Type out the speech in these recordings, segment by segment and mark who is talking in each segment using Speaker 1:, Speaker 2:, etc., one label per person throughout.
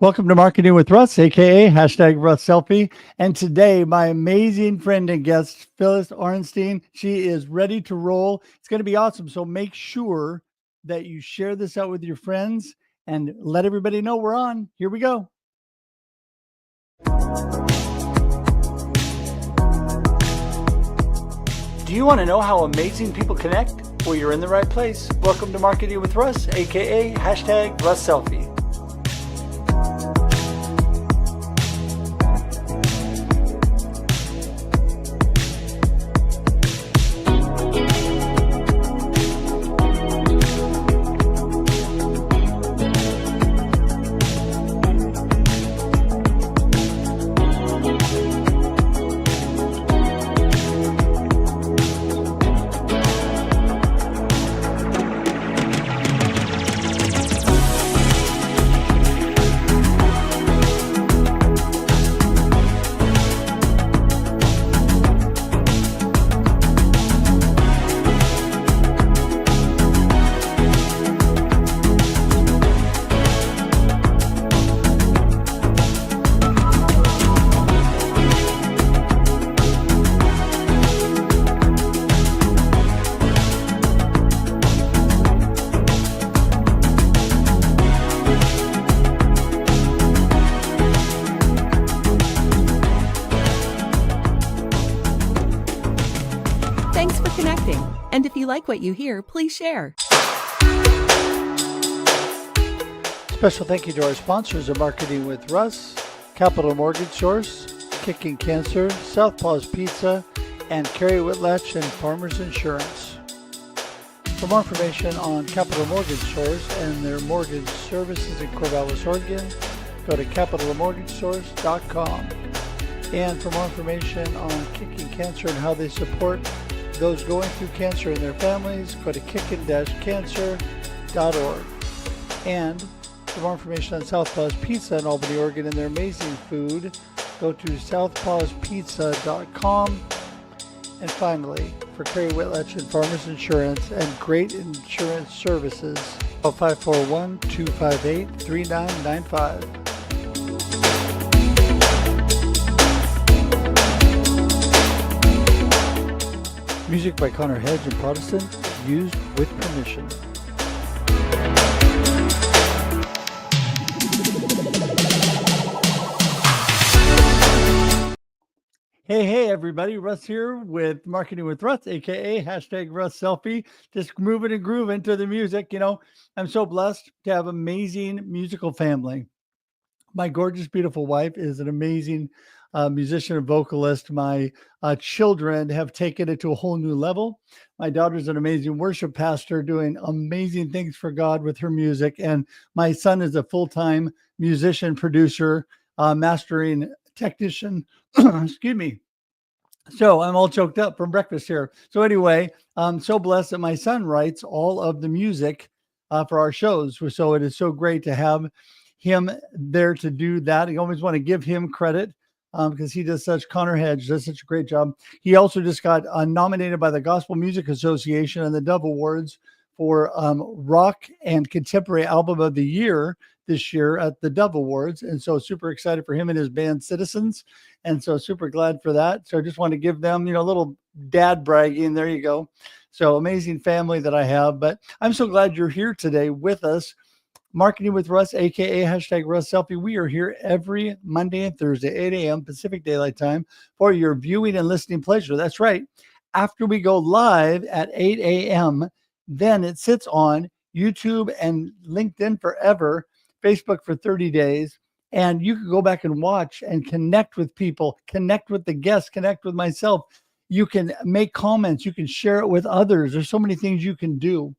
Speaker 1: Welcome to Marketing with Russ, aka hashtag Russ Selfie. And today, my amazing friend and guest, Phyllis Arnstein, she is ready to roll. It's going to be awesome. So make sure that you share this out with your friends and let everybody know we're on. Here we go. Do you want to know how amazing people connect? Well, you're in the right place. Welcome to Marketing with Russ, aka hashtag Russ Selfie.
Speaker 2: Thanks for connecting. And if you like what you hear, please share.
Speaker 1: Special thank you to our sponsors of Marketing with Russ, Capital Mortgage Source, Kicking Cancer, Southpaw's Pizza, and Carrie Whitlatch and Farmers Insurance. For more information on Capital Mortgage Source and their mortgage services in Corvallis, Oregon, go to capitalmortgagesource.com. And for more information on Kicking Cancer and how they support those going through cancer and their families, go to kickin-cancer.org. And for more information on Southpaw's Pizza in Albany, Oregon, and their amazing food, go to southpawspizza.com. And finally, for Carrie Whitlatch and Farmers Insurance and great insurance services, call 541-258-3995. Music by Connor Hedge and Protestant, used with permission. Hey, everybody. Russ here with Marketing with Russ, aka hashtag Russ Selfie. Just moving and grooving to the music. You know, I'm so blessed to have amazing musical family. My gorgeous, beautiful wife is an amazing musician and vocalist. My children have taken it to a whole new level. My daughter's an amazing worship pastor doing amazing things for God with her music. And my son is a full-time musician, producer, mastering technician. Excuse me. So I'm all choked up from breakfast here. So anyway, I'm so blessed that my son writes all of the music for our shows. So it is so great to have him there to do that. I always want to give him credit because he does Connor Hedge does such a great job. He also just got nominated by the Gospel Music Association and the Dove Awards for Rock and Contemporary Album of the Year this year at the Dove Awards. And so super excited for him and his band Citizens. And so super glad for that. So I just want to give them, a little dad bragging. There you go. So amazing family that I have. But I'm so glad you're here today with us. Marketing with Russ, aka hashtag Russ Selfie. We are here every Monday and Thursday, 8 a.m. Pacific Daylight Time for your viewing and listening pleasure. That's right. After we go live at 8 a.m., then it sits on YouTube and LinkedIn forever, Facebook for 30 days. And you can go back and watch and connect with people, connect with the guests, connect with myself. You can make comments. You can share it with others. There's so many things you can do.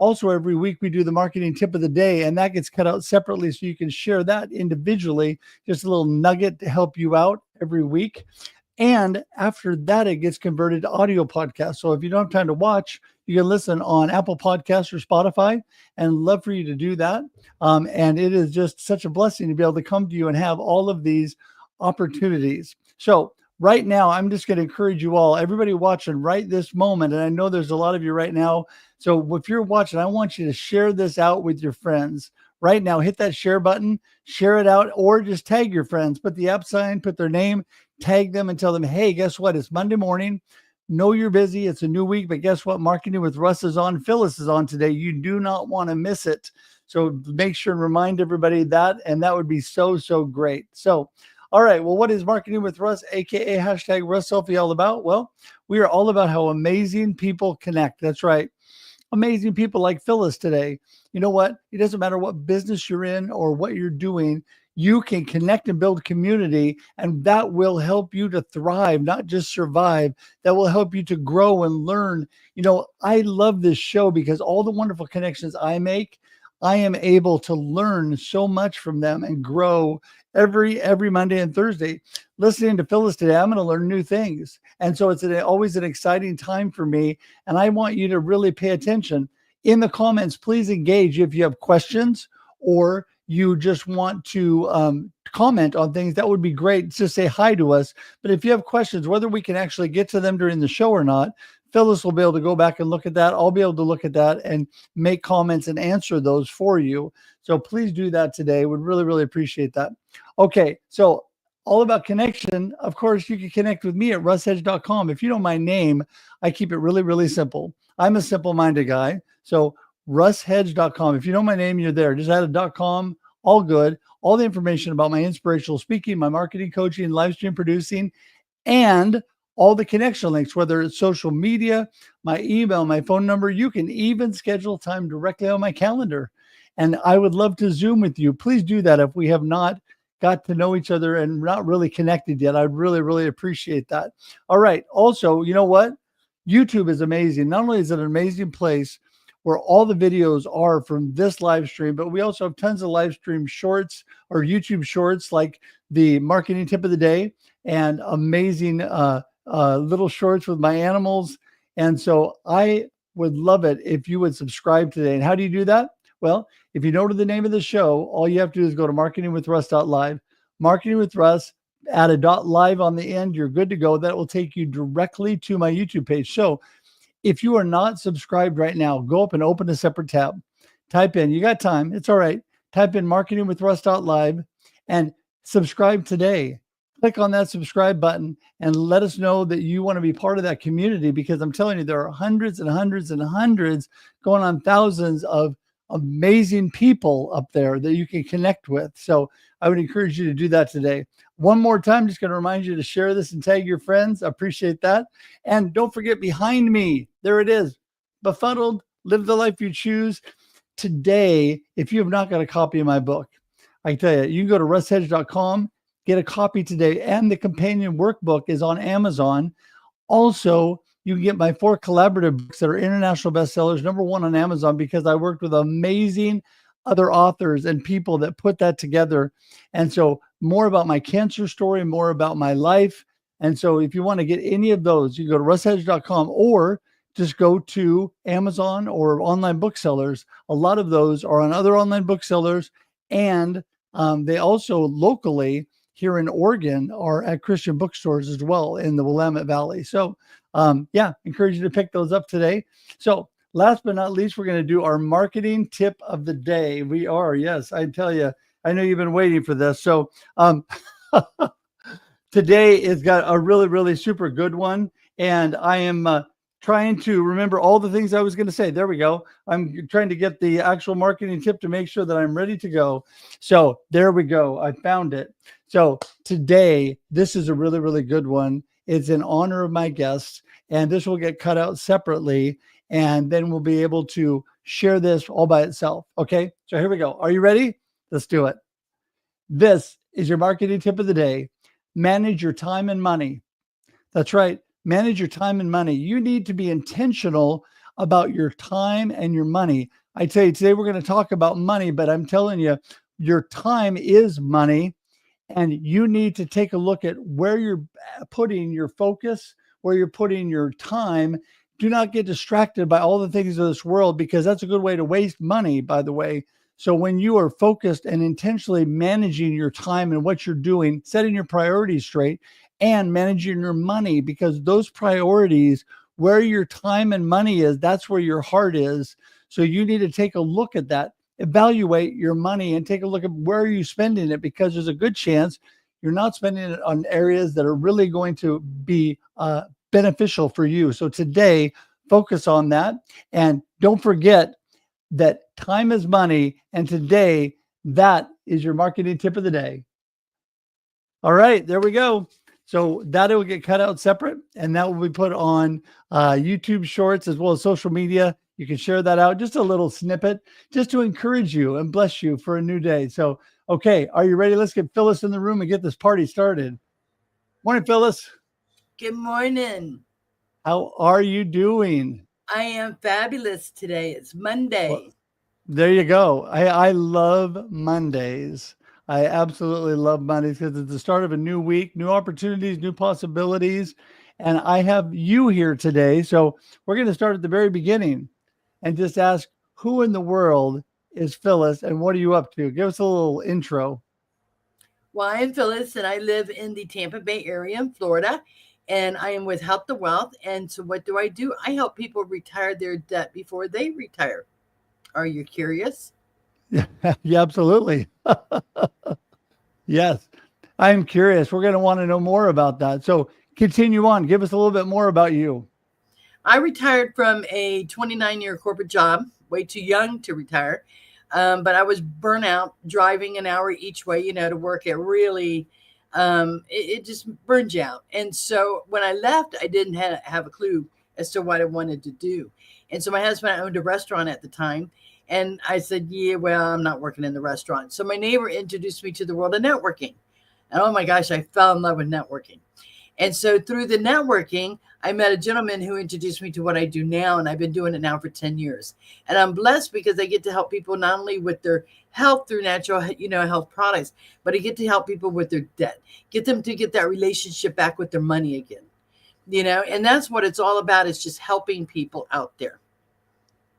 Speaker 1: Also, every week we do the marketing tip of the day, and that gets cut out separately so you can share that individually, just a little nugget to help you out every week. And after that, it gets converted to audio podcast. So if you don't have time to watch, you can listen on Apple Podcasts or Spotify, and love for you to do that. And it is just such a blessing to be able to come to you and have all of these opportunities. So right now, I'm just going to encourage you all, everybody watching right this moment. And I know there's a lot of you right now. So if you're watching, I want you to share this out with your friends right now. Hit that share button, share it out, or just tag your friends. Put the @ put their name, tag them, and tell them, hey, guess what? It's Monday morning. Know you're busy. It's a new week, but guess what? Marketing with Russ is on. Phyllis is on today. You do not want to miss it. So make sure and remind everybody that, and that would be so, so great. So, all right. Well, what is Marketing with Russ, aka #Russ Selfie, all about? Well, we are all about how amazing people connect. That's right. Amazing people like Phyllis today. You know what? It doesn't matter what business you're in or what you're doing. You can connect and build community, and that will help you to thrive, not just survive. That will help you to grow and learn. You know, I love this show because all the wonderful connections I make, I am able to learn so much from them and grow every Monday and Thursday. Listening to Phyllis today, I'm going to learn new things. And so it's always an exciting time for me. And I want you to really pay attention. In the comments, please engage if you have questions or you just want to comment on things. That would be great. Just say hi to us. But if you have questions, whether we can actually get to them during the show or not, Phyllis will be able to go back and look at that. I'll be able to look at that and make comments and answer those for you. So please do that today. Would really, really appreciate that. Okay, so all about connection. Of course, you can connect with me at russhedge.com. If you know my name, I keep it really, really simple. I'm a simple-minded guy. So russhedge.com. If you know my name, you're there. Just add a .com, all good. All the information about my inspirational speaking, my marketing coaching, live stream producing, and all the connection links, whether it's social media, my email, my phone number. You can even schedule time directly on my calendar. And I would love to Zoom with you. Please do that if we have not got to know each other and not really connected yet. I'd really, really appreciate that. All right. Also, you know what? YouTube is amazing. Not only is it an amazing place where all the videos are from this live stream, but we also have tons of live stream shorts or YouTube shorts like the marketing tip of the day and amazing little shorts with my animals. And so I would love it if you would subscribe today. And how do you do that? Well, if you know the name of the show, all you have to do is go to marketingwithruss.live, Marketing with Russ, add a .live on the end. You're good to go. That will take you directly to my YouTube page. So if you are not subscribed right now, go up and open a separate tab. Type in, you got time. It's all right. Type in marketingwithruss.live and subscribe today. Click on that subscribe button and let us know that you want to be part of that community, because I'm telling you, there are hundreds and hundreds and hundreds, going on thousands of amazing people up there that you can connect with. So I would encourage you to do that today. One more time, just going to remind you to share this and tag your friends. I appreciate that. And don't forget, behind me, there it is. Befuddled, Live the Life You Choose. Today, if you have not got a copy of my book, I can tell you, you can go to russhedge.com, get a copy today. And the companion workbook is on Amazon. Also, you can get my 4 collaborative books that are international bestsellers, #1 on Amazon, because I worked with amazing other authors and people that put that together. And so more about my cancer story, more about my life. And so if you want to get any of those, you go to russhedge.com or just go to Amazon or online booksellers. A lot of those are on other online booksellers. And they also locally here in Oregon are at Christian bookstores as well in the Willamette Valley. So encourage you to pick those up today. So last but not least, we're going to do our marketing tip of the day. We are, yes, I tell you, I know you've been waiting for this. So today it's got a really, really super good one. And I am trying to remember all the things I was going to say. There we go. I'm trying to get the actual marketing tip to make sure that I'm ready to go. So there we go. I found it. So today, this is a really, really good one. It's in honor of my guests, and this will get cut out separately, and then we'll be able to share this all by itself. Okay, so here we go. Are you ready? Let's do it. This is your marketing tip of the day. Manage your time and money. That's right. Manage your time and money. You need to be intentional about your time and your money. I tell you, today we're going to talk about money, but I'm telling you, your time is money. And you need to take a look at where you're putting your focus, where you're putting your time. Do not get distracted by all the things of this world, because that's a good way to waste money, by the way. So when you are focused and intentionally managing your time and what you're doing, setting your priorities straight and managing your money, because those priorities, where your time and money is, that's where your heart is. So you need to take a look at that evaluate your money and take a look at where are you spending it, because there's a good chance you're not spending it on areas that are really going to be beneficial for you. So today, focus on that. And don't forget that time is money. And today, that is your marketing tip of the day. All right, there we go. So that will get cut out separate, and that will be put on YouTube Shorts as well as social media. You can share that out, just a little snippet, just to encourage you and bless you for a new day. So, okay, are you ready? Let's get Phyllis in the room and get this party started. Morning, Phyllis.
Speaker 3: Good morning.
Speaker 1: How are you doing?
Speaker 3: I am fabulous today. It's Monday.
Speaker 1: Well, there you go. I love Mondays. I absolutely love Mondays because it's the start of a new week, new opportunities, new possibilities. And I have you here today. So we're going to start at the very beginning and just ask, who in the world is Phyllis and what are you up to? Give us a little intro.
Speaker 3: Well, I'm Phyllis and I live in the Tampa Bay area in Florida. And I am with Help the Wealth. And so what do? I help people retire their debt before they retire. Are you curious?
Speaker 1: Yeah, yeah, absolutely. Yes, I'm curious. We're going to want to know more about that. So continue on. Give us a little bit more about you.
Speaker 3: I retired from a 29-year corporate job, way too young to retire. But I was burnt out driving an hour each way, to work. It really, it just burned you out. And so when I left, I didn't have a clue as to what I wanted to do. And so my husband owned a restaurant at the time. And I said, yeah, well, I'm not working in the restaurant. So my neighbor introduced me to the world of networking. And oh my gosh, I fell in love with networking. And so through the networking, I met a gentleman who introduced me to what I do now. And I've been doing it now for 10 years. And I'm blessed because I get to help people not only with their health through natural, health products, but I get to help people with their debt, get them to get that relationship back with their money again, and that's what it's all about, is just helping people out there.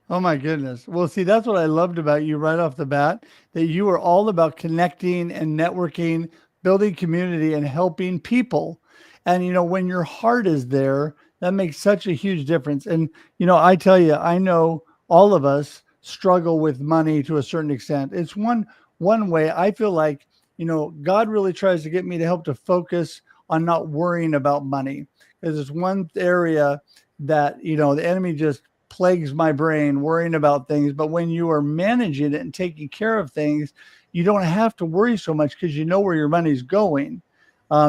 Speaker 1: Oh my goodness. Well, see, that's what I loved about you right off the bat, that you were all about connecting and networking, building community and helping people. And, when your heart is there, that makes such a huge difference. And, I tell you, I know all of us struggle with money to a certain extent. It's one way I feel like, God really tries to get me to help to focus on not worrying about money, because it's one area that, the enemy just plagues my brain worrying about things. But when you are managing it and taking care of things, you don't have to worry so much because you know where your money's going.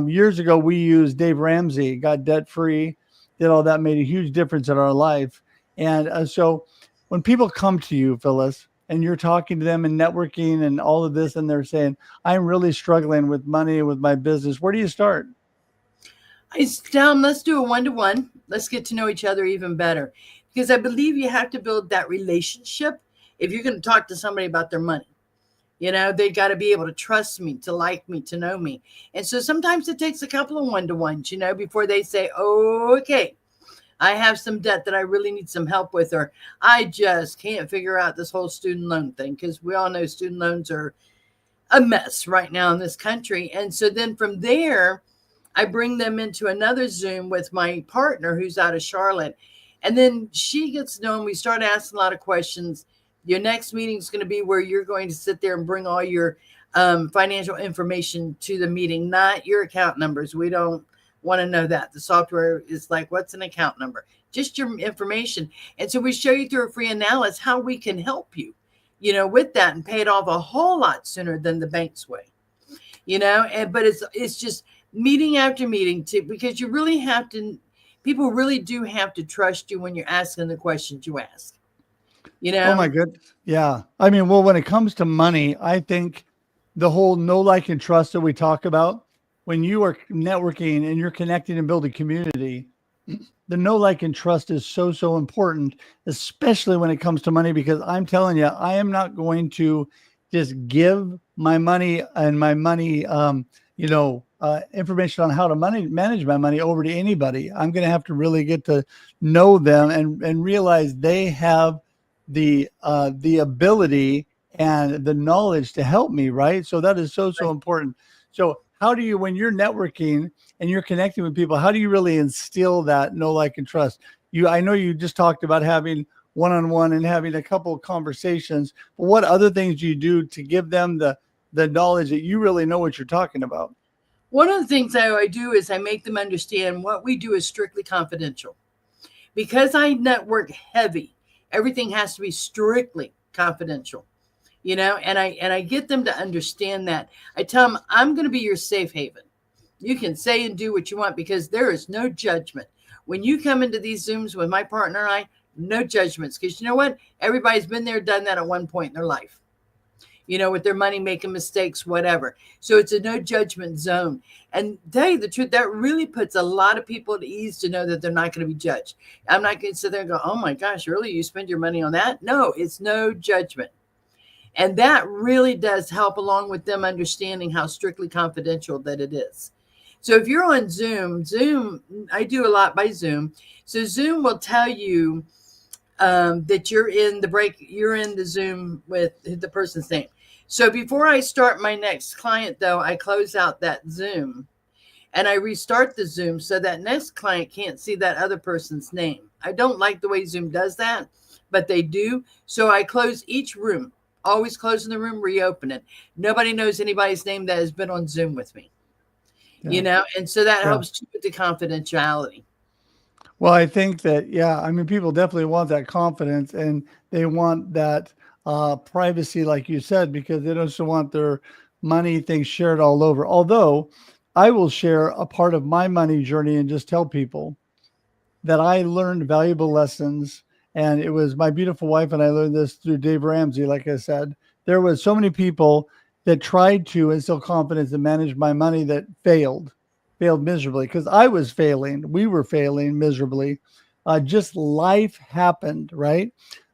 Speaker 1: Years ago, we used Dave Ramsey, got debt free, did all that, made a huge difference in our life. And so when people come to you, Phyllis, and you're talking to them and networking and all of this, and they're saying, I'm really struggling with money, with my business, where do you start?
Speaker 3: I tell them, let's do a one-to-one. Let's get to know each other even better. Because I believe you have to build that relationship if you're going to talk to somebody about their money. They got to be able to trust me, to like me, to know me. And so sometimes it takes a couple of one-to-ones, before they say, oh, okay, I have some debt that I really need some help with, or I just can't figure out this whole student loan thing, because we all know student loans are a mess right now in this country. And so then from there, I bring them into another Zoom with my partner who's out of Charlotte. And then she gets to know him. We start asking a lot of questions. Your next meeting is going to be where you're going to sit there and bring all your financial information to the meeting, not your account numbers. We don't want to know that. The software is like, what's an account number? Just your information. And so we show you through a free analysis how we can help you, with that, and pay it off a whole lot sooner than the bank's way, but it's just meeting after meeting because you really have to. People really do have to trust you when you're asking the questions you ask.
Speaker 1: Oh my goodness. Yeah. I mean, well, when it comes to money, I think the whole know, like, and trust that we talk about, when you are networking and you're connecting and building community, the know, like, and trust is so, so important, especially when it comes to money, because I'm telling you, I am not going to just give my money and my money, information on how to manage my money over to anybody. I'm going to have to really get to know them and realize they have the ability and the knowledge to help me. Right. So that is so, so important. So how do you, when you're networking and you're connecting with people, how do you really instill that know, like, and trust? I know you just talked about having one-on-one and having a couple of conversations. But what other things do you do to give them the knowledge that you really know what you're talking about?
Speaker 3: One of the things I do is I make them understand what we do is strictly confidential. Because I network heavy, everything has to be strictly confidential, and I get them to understand that. I tell them, I'm going to be your safe haven. You can say and do what you want because there is no judgment. When you come into these Zooms with my partner and I, no judgments, because you know what? Everybody's been there, done that at one point in their life, with their money, making mistakes, whatever. So it's a no judgment zone. And tell you the truth, that really puts a lot of people at ease to know that they're not going to be judged. I'm not going to sit there and go, oh my gosh, really? You spend your money on that? No, it's no judgment. And that really does help, along with them understanding how strictly confidential that it is. So if you're on Zoom, I do a lot by Zoom. So Zoom will tell you that you're in the Zoom with the person's name. So before I start my next client, though, I close out that Zoom and I restart the Zoom so that next client can't see that other person's name. I don't like the way Zoom does that, but they do. So I close each room, always closing the room, reopen it. Nobody knows anybody's name that has been on Zoom with me, and so that helps too with the confidentiality.
Speaker 1: Well, I think that, people definitely want that confidence and they want that privacy, like you said, because they don't want their money things shared all over. Although I will share a part of my money journey and just tell people that I learned valuable lessons. And it was my beautiful wife, and I learned this through Dave Ramsey. Like I said, there was so many people that tried to instill confidence and manage my money that failed miserably because I was failing. We were failing miserably. Just life happened, right?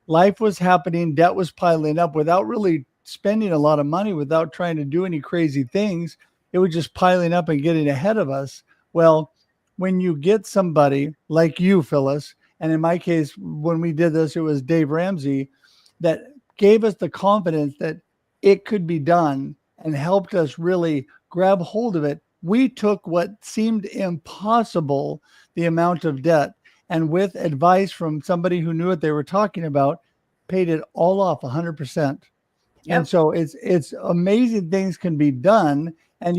Speaker 1: Life was happening. Debt was piling up without really spending a lot of money, without trying to do any crazy things. It was just piling up and getting ahead of us. Well, when you get somebody like you, Phyllis, and in my case, when we did this, it was Dave Ramsey that gave us the confidence that it could be done and helped us really grab hold of it. We took what seemed impossible, the amount of debt, and with advice from somebody who knew what they were talking about, paid it all off 100%. Yep. And so it's amazing things can be done. And,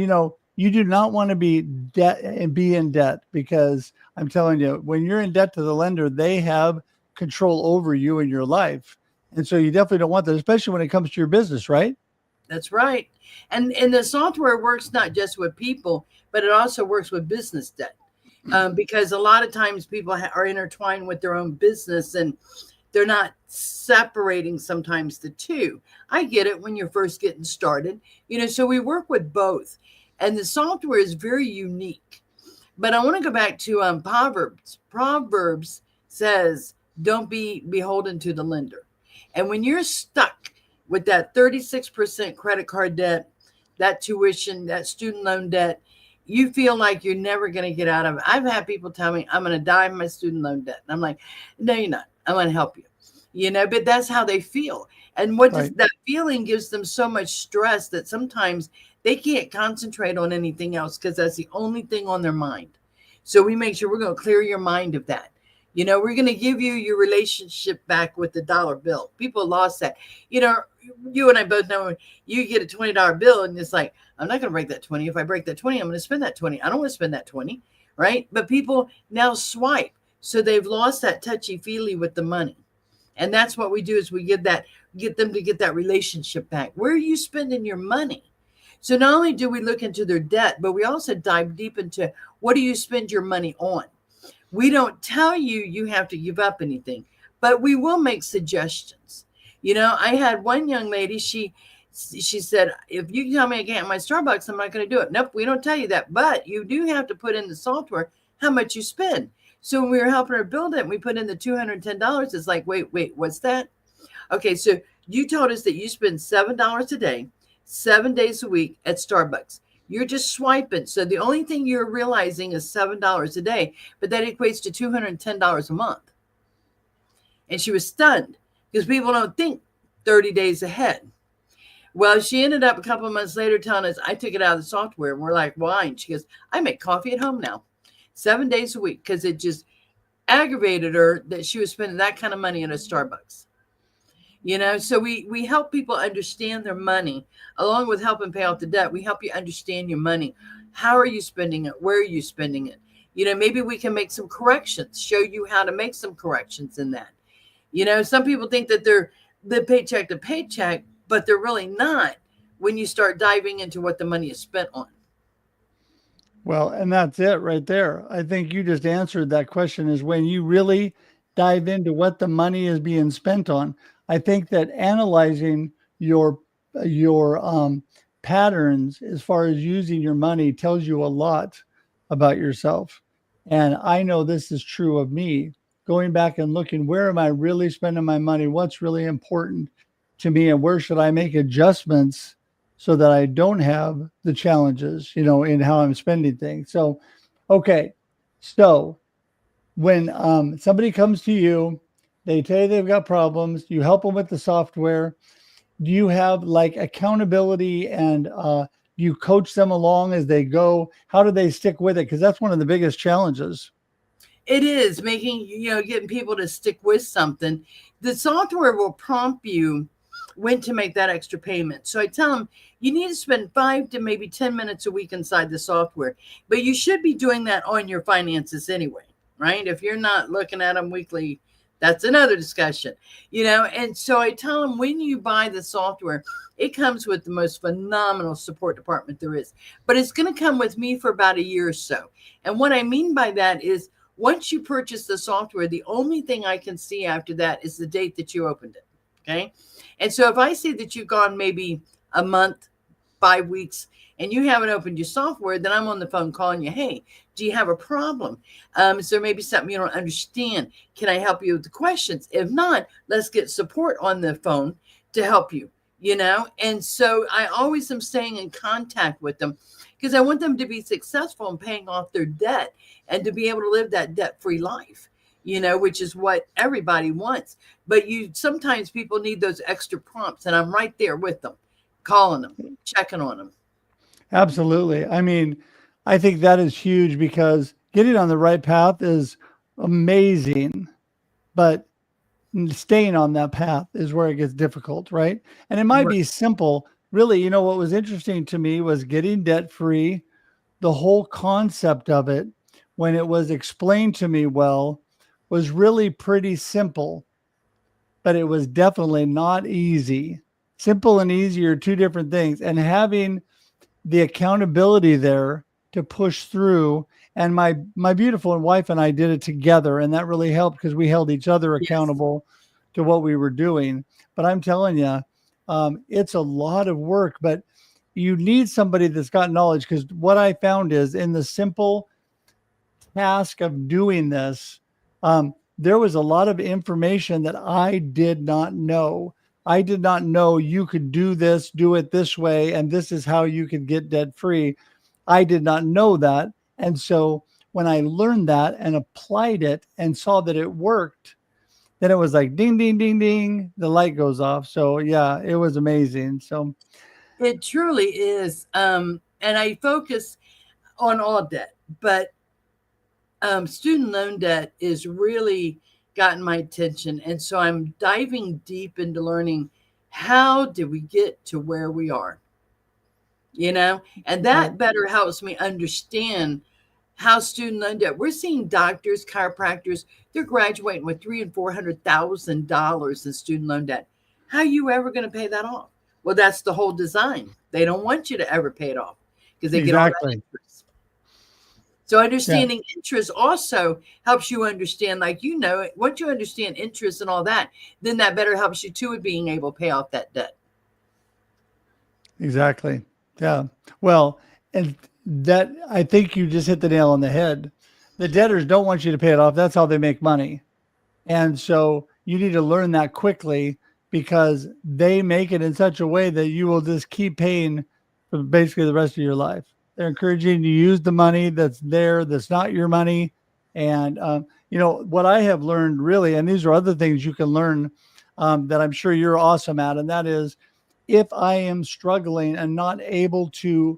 Speaker 1: you do not want to be in debt because I'm telling you, when you're in debt to the lender, they have control over you in your life. And so you definitely don't want that, especially when it comes to your business, right?
Speaker 3: That's right. And the software works not just with people, but it also works with business debt. Because a lot of times people are intertwined with their own business and they're not separating sometimes the two. I get it when you're first getting started, so we work with both. And the software is very unique. But I want to go back to Proverbs. Proverbs says, don't be beholden to the lender. And when you're stuck with that 36% credit card debt, that tuition, that student loan debt, you feel like you're never going to get out of it. I've had people tell me, I'm going to die of my student loan debt. And I'm like, no, you're not. I'm going to help you. But that's how they feel. And that feeling gives them so much stress that sometimes they can't concentrate on anything else because that's the only thing on their mind. So we make sure we're going to clear your mind of that. We're going to give you your relationship back with the dollar bill. People lost that. You and I both know you get a $20 bill and it's like, I'm not going to break that 20. If I break that 20, I'm going to spend that 20. I don't want to spend that 20, right? But people now swipe. So they've lost that touchy-feely with the money. And that's what we do is we get them to get that relationship back. Where are you spending your money? So not only do we look into their debt, but we also dive deep into what do you spend your money on? We don't tell you have to give up anything, but we will make suggestions. I had one young lady, she said, if you tell me I can't have my Starbucks, I'm not going to do it. Nope, we don't tell you that, but you do have to put in the software how much you spend. So when we were helping her build it, we put in the $210. It's like, wait, what's that? Okay, so you told us that you spend $7 a day, 7 days a week at Starbucks. You're just swiping. So the only thing you're realizing is $7 a day, but that equates to $210 a month. And she was stunned because people don't think 30 days ahead. Well, she ended up a couple of months later telling us, I took it out of the software. And we're like, why? And she goes, I make coffee at home now, 7 days a week, because aggravated her that she was spending that kind of money at a Starbucks. So we help people understand their money along with helping pay off the debt. We help you understand your money. How are you spending it? Where are you spending it? Maybe we can make some corrections, show you how to make some corrections in that. Some people think that they're the paycheck to paycheck, but they're really not when you start diving into what the money is spent on.
Speaker 1: Well, and that's it right there. I think you just answered that question, is when you really dive into what the money is being spent on. I think that analyzing your patterns as far as using your money tells you a lot about yourself. And I know this is true of me. Going back and looking, where am I really spending my money? What's really important to me, and where should I make adjustments so that I don't have the challenges, in how I'm spending things. So, okay. So when somebody comes to you, they tell you they've got problems, you help them with the software. Do you have like accountability, and you coach them along as they go? How do they stick with it? Because that's one of the biggest challenges.
Speaker 3: It is making, getting people to stick with something. The software will prompt you when to make that extra payment. So I tell them you need to spend 5 to maybe 10 minutes a week inside the software, but you should be doing that on your finances anyway, right? If you're not looking at them weekly, that's another discussion, And so I tell them when you buy the software, it comes with the most phenomenal support department there is, but it's going to come with me for about a year or so. And what I mean by that is once you purchase the software, the only thing I can see after that is the date that you opened it. Okay. And so if I see that you've gone maybe a month, 5 weeks, and you haven't opened your software, then I'm on the phone calling you. Hey, do you have a problem? Is there maybe something you don't understand? Can I help you with the questions? If not, let's get support on the phone to help you, And so I always am staying in contact with them because I want them to be successful in paying off their debt and to be able to live that debt-free life. Which is what everybody wants. But sometimes people need those extra prompts, and I'm right there with them, calling them, checking on them.
Speaker 1: Absolutely. I mean, I think that is huge because getting on the right path is amazing, but staying on that path is where it gets difficult, right? And it might be simple. Really, what was interesting to me was getting debt free, the whole concept of it, when it was explained to me well, was really pretty simple, but it was definitely not easy. Simple and easy are two different things. And having the accountability there to push through, and my beautiful wife and I did it together, and that really helped because we held each other accountable to what we were doing. But I'm telling you, it's a lot of work, but you need somebody that's got knowledge, because what I found is in the simple task of doing this, there was a lot of information that I did not know. I did not know you could do this, do it this way, and this is how you could get debt free. I did not know that. And so when I learned that and applied it and saw that it worked, then it was like ding, ding, ding, ding, the light goes off. So yeah, it was amazing. So
Speaker 3: it truly is. And I focus on all debt, but student loan debt is really gotten my attention. And so I'm diving deep into learning, how did we get to where we are? And that better helps me understand how student loan debt. We're seeing doctors, chiropractors, they're graduating with $300,000 and $400,000 in student loan debt. How are you ever going to pay that off? Well, that's the whole design. They don't want you to ever pay it off because they get all that interest. So understanding interest also helps you understand, once you understand interest and all that, then that better helps you too with being able to pay off that debt.
Speaker 1: Exactly. Yeah. Well, and that, I think you just hit the nail on the head. The debtors don't want you to pay it off. That's how they make money. And so you need to learn that quickly, because they make it in such a way that you will just keep paying for basically the rest of your life. They're encouraging you to use the money that's there, that's not your money. And, what I have learned really, and these are other things you can learn that I'm sure you're awesome at, and that is, if I am struggling and not able to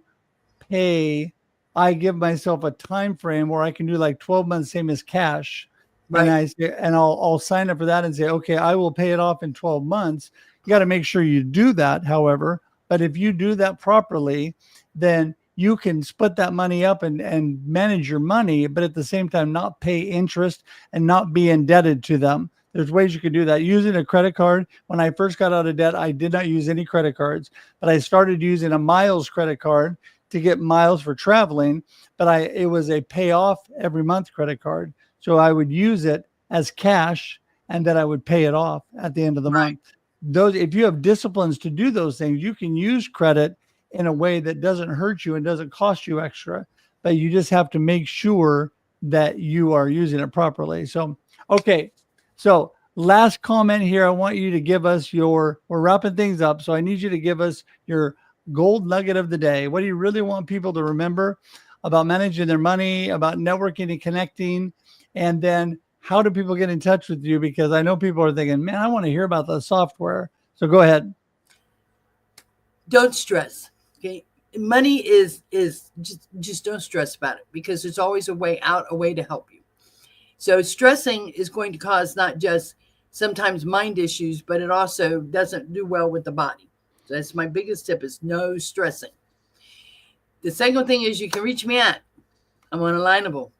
Speaker 1: pay, I give myself a time frame where I can do like 12 months, same as cash. and
Speaker 3: Right.
Speaker 1: I say, and I'll sign up for that and say, okay, I will pay it off in 12 months. You got to make sure you do that, however. But if you do that properly, then you can split that money up and manage your money, but at the same time, not pay interest and not be indebted to them. There's ways you can do that using a credit card. When I first got out of debt, I did not use any credit cards, but I started using a miles credit card to get miles for traveling. But it was a pay off every month credit card. So I would use it as cash and then I would pay it off at the end of the
Speaker 3: Right.
Speaker 1: month. Those, if you have disciplines to do those things, you can use credit in a way that doesn't hurt you and doesn't cost you extra, but you just have to make sure that you are using it properly. So, okay. So last comment here, I want you to give us we're wrapping things up. So I need you to give us your gold nugget of the day. What do you really want people to remember about managing their money, about networking and connecting? And then how do people get in touch with you? Because I know people are thinking, man, I want to hear about the software. So go ahead.
Speaker 3: Don't stress. Okay. Money is just don't stress about it, because there's always a way out, a way to help you. So stressing is going to cause not just sometimes mind issues, but it also doesn't do well with the body. So that's my biggest tip, is no stressing. The second thing is you can reach me at, I'm on Alignable,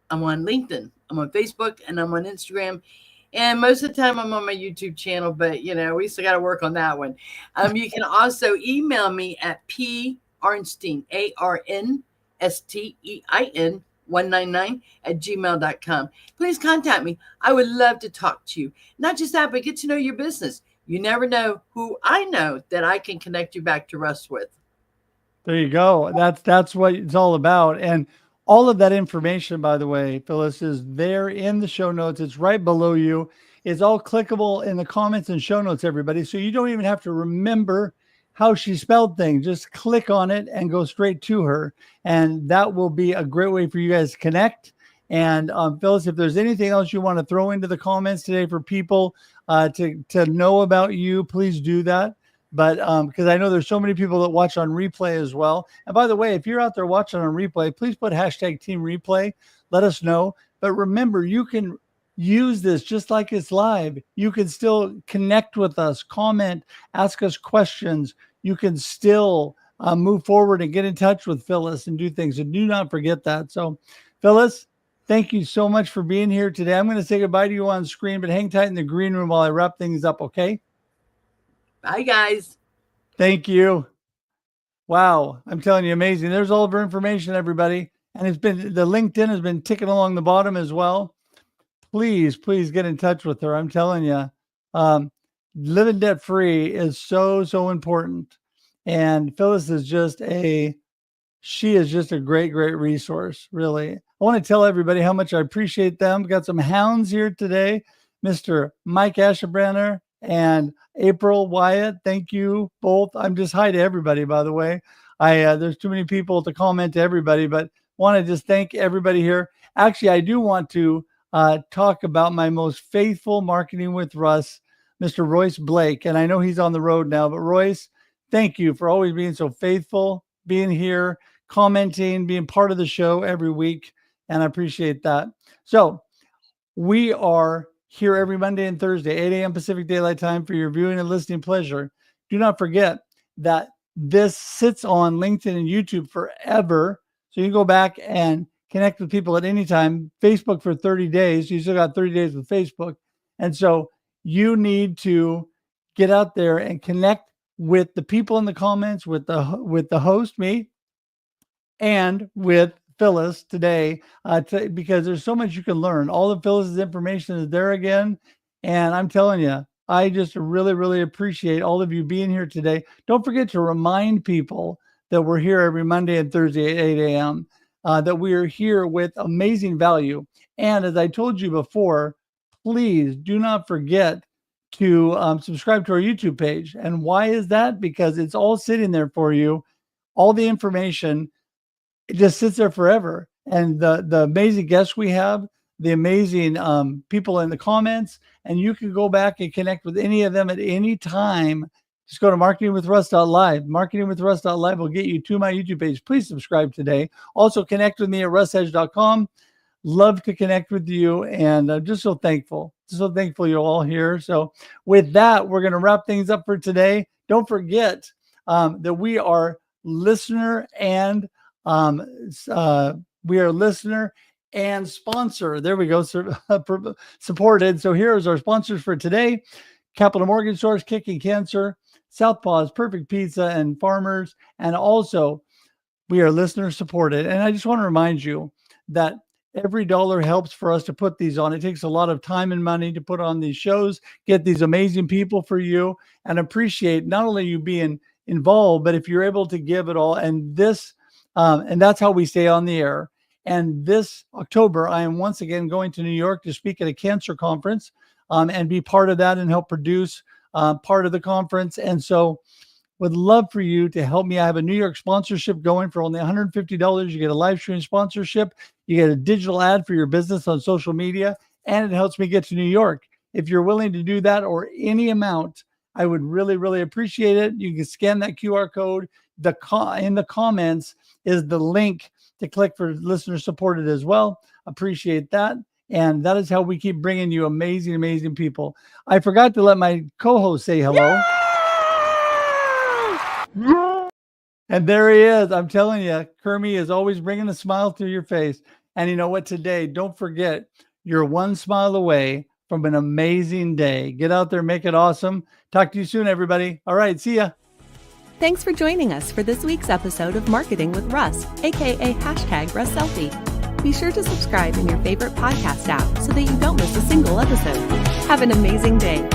Speaker 3: I'm on LinkedIn, I'm on Facebook, and I'm on Instagram. And most of the time I'm on my YouTube channel, but we still got to work on that one. You can also email me at Arnstein, ARNSTEIN 199 at gmail.com. Please contact me. I would love to talk to you. Not just that, but get to know your business. You never know who I know that I can connect you back to Russ with.
Speaker 1: There you go. That's what it's all about. And all of that information, by the way, Phyllis, is there in the show notes. It's right below you. It's all clickable in the comments and show notes, everybody. So you don't even have to remember how she spelled things. Just click on it and go straight to her. And that will be a great way for you guys to connect. And Phyllis, if there's anything else you want to throw into the comments today for people to know about you, please do that. But because I know there's so many people that watch on replay as well. And by the way, if you're out there watching on replay, please put hashtag team replay. Let us know. But remember, you can use this just like it's live. You can still connect with us, comment, ask us questions. You can still move forward and get in touch with Phyllis and do things. And do not forget that. So Phyllis, thank you so much for being here today. I'm going to say goodbye to you on screen, but hang tight in the green room while I wrap things up. Okay.
Speaker 3: Bye, guys.
Speaker 1: Thank you. Wow. I'm telling you, amazing. There's all of her information, everybody. And the LinkedIn has been ticking along the bottom as well. Please get in touch with her. I'm telling you, living debt free is so, so important. And Phyllis is she is just a great, great resource, really. I want to tell everybody how much I appreciate them. Got some hounds here today, Mr. Mike Ashebrander and April Wyatt. Thank you both. I'm just hi to everybody, by the way. There's too many people to comment to everybody, but want to just thank everybody here. Actually, I do want to talk about my most faithful Marketing with Russ, Mr. Royce Blake. And I know he's on the road now, but Royce, thank you for always being so faithful, being here, commenting, being part of the show every week. And I appreciate that. So we are here every Monday and Thursday, 8 a.m. Pacific Daylight Time for your viewing and listening pleasure. Do not forget that this sits on LinkedIn and YouTube forever. So you can go back and connect with people at any time. Facebook for 30 days. You still got 30 days with Facebook. And so you need to get out there and connect with the people in the comments, with the host, me, and with Phyllis today, because there's so much you can learn. All of Phyllis's information is there again. And I'm telling you, I just really, really appreciate all of you being here today. Don't forget to remind people that we're here every Monday and Thursday at 8 a.m., that we are here with amazing value. And as I told you before, please do not forget to subscribe to our YouTube page. And why is that? Because it's all sitting there for you. All the information, it just sits there forever. And the amazing guests we have, the amazing people in the comments, and you can go back and connect with any of them at any time. Just go to marketingwithruss.live. Marketingwithruss.live will get you to my YouTube page. Please subscribe today. Also connect with me at russedge.com. Love to connect with you, and I'm just so thankful. So thankful you're all here. So with that, we're going to wrap things up for today. Don't forget that we are listener and sponsor. There we go. Supported. So here's our sponsors for today: Capital Mortgage Source, Kicking Cancer, Southpaw's Perfect Pizza and Farmers, and also we are listener supported. And I just want to remind you that every dollar helps for us to put these on. It takes a lot of time and money to put on these shows, get these amazing people for you, and appreciate not only you being involved, but if you're able to give it all. And that's how we stay on the air. And this October, I am once again going to New York to speak at a cancer conference and be part of that and help produce part of the conference. And so would love for you to help me. I have a New York sponsorship going for only $150. You get a live stream sponsorship. You get a digital ad for your business on social media, and it helps me get to New York. If you're willing to do that or any amount, I would really, really appreciate it. You can scan that QR code. In the comments is the link to click for listener supported as well. Appreciate that. And that is how we keep bringing you amazing, amazing people. I forgot to let my co-host say hello. And there he is. I'm telling you, Kermie is always bringing a smile to your face. And you know what? Today, don't forget, you're one smile away from an amazing day. Get out there, make it awesome. Talk to you soon, everybody. All right, see ya.
Speaker 2: Thanks for joining us for this week's episode of Marketing with Russ, aka #RussSelfie. Be sure to subscribe in your favorite podcast app so that you don't miss a single episode. Have an amazing day.